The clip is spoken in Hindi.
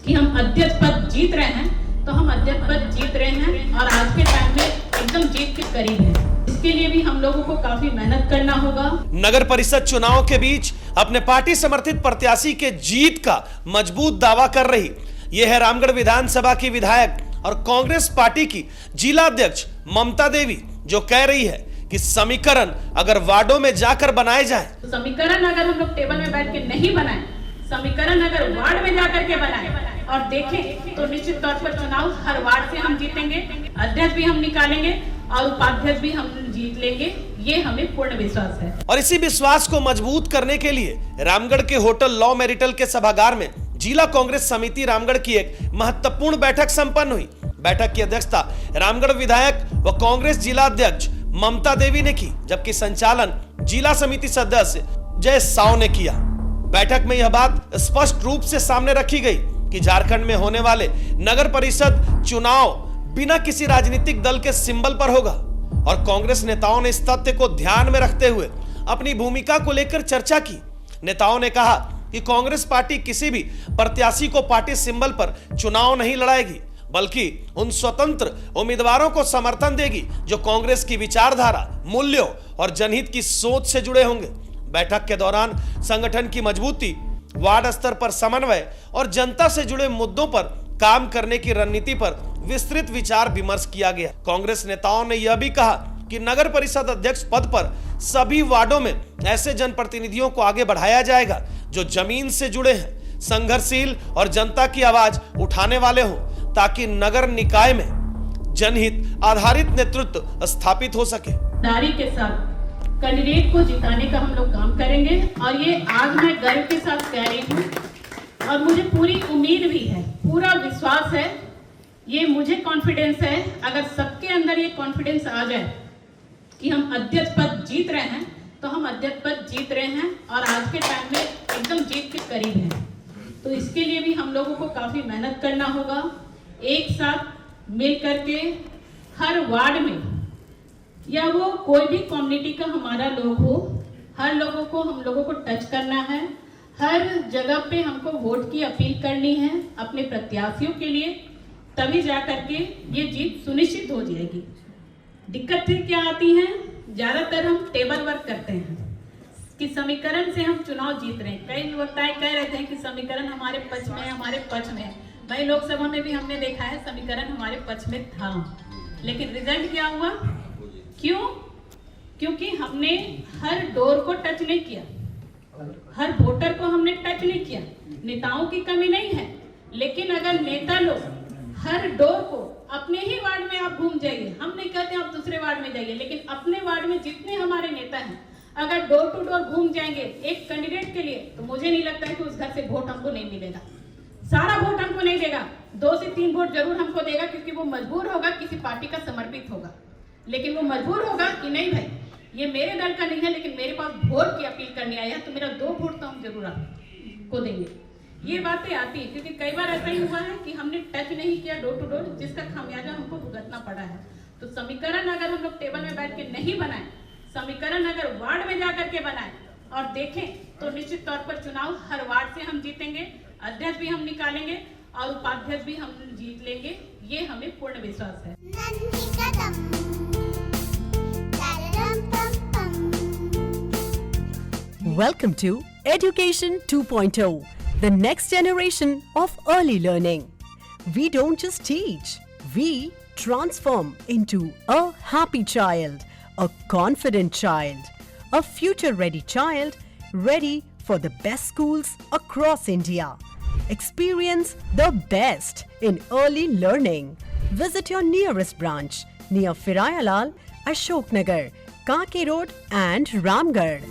कि हम अध्यक्ष पद जीत रहे हैं, तो हम अध्यक्ष पद जीत रहे हैं और आज के टाइम में एकदम जीत के करीब है। इसके लिए भी हम लोगों को काफी मेहनत करना होगा। नगर परिषद चुनाव के बीच अपने पार्टी समर्थित प्रत्याशी के जीत का मजबूत दावा कर रही यह है रामगढ़ विधानसभा की विधायक और कांग्रेस पार्टी की जिला अध्यक्ष ममता देवी, जो कह रही है कि समीकरण अगर वार्डों में जाकर बनाए जाए, तो समीकरण अगर हम लोग टेबल में बैठ के नहीं बनाए, समीकरण अगर वार्ड में जाकर के बनाए और देखें, तो निश्चित तौर पर चुनाव हर वार्ड से हम जीतेंगे, अध्यक्ष भी हम निकालेंगे और उपाध्यक्ष भी हम जीत लेंगे। ये हमें पूर्ण विश्वास है। और इसी विश्वास को मजबूत करने के लिए रामगढ़ के होटल लॉ मेरिटल के सभागार में जिला कांग्रेस समिति रामगढ़ की एक महत्वपूर्ण बैठक संपन्न हुई। बैठक की अध्यक्षता रामगढ़ विधायक व कांग्रेस जिला अध्यक्ष ममता देवी ने की, जबकि संचालन जिला समिति सदस्य जय साव ने किया। बैठक में यह बात स्पष्ट रूप से सामने रखी गई कि झारखंड में होने वाले नगर परिषद चुनाव बिना किसी राजनीतिक दल के सिंबल पर होगा और कांग्रेस नेताओं ने इस तथ्य को ध्यान में रखते हुए अपनी भूमिका को लेकर चर्चा की। नेताओं ने कहा कि कांग्रेस पार्टी किसी भी प्रत्याशी को पार्टी सिंबल पर चुनाव नहीं लड़ाएगी, बल्कि उन स्वतंत्र उम्मीदवारों को समर्थन देगी जो कांग्रेस की विचारधारा, मूल्यों और जनहित की सोच से जुड़े होंगे। बैठक के दौरान संगठन की मजबूती, वार्ड स्तर पर समन्वय और जनता से जुड़े मुद्दों पर काम करने की रणनीति पर विस्तृत विचार विमर्श किया गया। कांग्रेस नेताओं ने यह भी कहा कि नगर परिषद अध्यक्ष पद पर सभी वार्डों में ऐसे जनप्रतिनिधियों को आगे बढ़ाया जाएगा जो जमीन से जुड़े हैं, संघर्षशील और जनता की आवाज उठाने वाले हों, ताकि नगर निकाय में जनहित आधारित नेतृत्व स्थापित हो सके। दारी के साथ कैंडिडेट को जिताने का हम लोग काम करेंगे और ये आज मैं गर्व के साथ कह रही हूँ और मुझे पूरी उम्मीद भी है, पूरा विश्वास है, ये मुझे कॉन्फिडेंस है। अगर सबके अंदर ये कॉन्फिडेंस आ जाए कि हम अध्यक्ष पद जीत रहे हैं, तो हम अध्यक्ष पद जीत रहे हैं और आज के टाइम में एकदम जीत के करीब हैं। तो इसके लिए भी हम लोगों को काफी मेहनत करना होगा। एक साथ मिल करके हर वार्ड में, या वो कोई भी कम्युनिटी का हमारा लोग हो, हर लोगों को हम लोगों को टच करना है। हर जगह पे हमको वोट की अपील करनी है अपने प्रत्याशियों के लिए, तभी जा करके ये जीत सुनिश्चित हो जाएगी। दिक्कतें क्या आती हैं? ज्यादातर हम टेबल वर्क करते हैं कि समीकरण से हम चुनाव जीत रहे हैं। कई वक्ता कह रहे थे कि समीकरण हमारे पक्ष में है, हमारे पक्ष में है। भाई लोकसभा में भी हमने देखा है समीकरण हमारे पक्ष में था, लेकिन रिजल्ट क्या हुआ? क्यों? क्योंकि हमने हर डोर को टच नहीं किया, हर वोटर को हमने टच नहीं किया। नेताओं की कमी नहीं है, लेकिन अगर नेता लोग हर डोर को अपने ही वार्ड में आप घूम जाइए, हम नहीं कहते आप दूसरे वार्ड में जाइए, लेकिन अपने वार्ड में जितने हमारे नेता हैं अगर डोर टू डोर घूम जाएंगे एक कैंडिडेट के लिए, तो मुझे नहीं लगता है कि उस घर से वोट हमको नहीं मिलेगा। सारा वोट हमको नहीं देगा, 2 से 3 वोट जरूर हमको देगा, क्योंकि वो मजबूर होगा, किसी पार्टी का समर्पित होगा। लेकिन वो मजबूर होगा कि नहीं भाई ये मेरे दल का नहीं है, लेकिन मेरे पास वोट की अपील करने आया है, तो मेरा 2 वोट तो हम जरूर आपको देंगे। ये बातें आती है क्योंकि कई बार ऐसा ही हुआ है कि हमने टच नहीं किया डोर टू डोर, जिसका खामियाजा हमको भुगतना पड़ा है। तो समीकरण अगर हम लोग टेबल में बैठ के नहीं बनाए, समीकरण अगर वार्ड में जाकर के बनाए और देखें, तो निश्चित तौर पर चुनाव हर वार्ड से हम जीतेंगे, अध्यक्ष भी हम निकालेंगे और उपाध्यक्ष भी हम जीत लेंगे। ये हमें पूर्ण विश्वास है। Welcome to Education 2.0, the next generation of early learning. We don't just teach, we transform into a happy child, a confident child, a future-ready child, ready for the best schools across India. Experience the best in early learning. Visit your nearest branch near Firayalal, Ashok Nagar, Kanki Road and Ramgarh.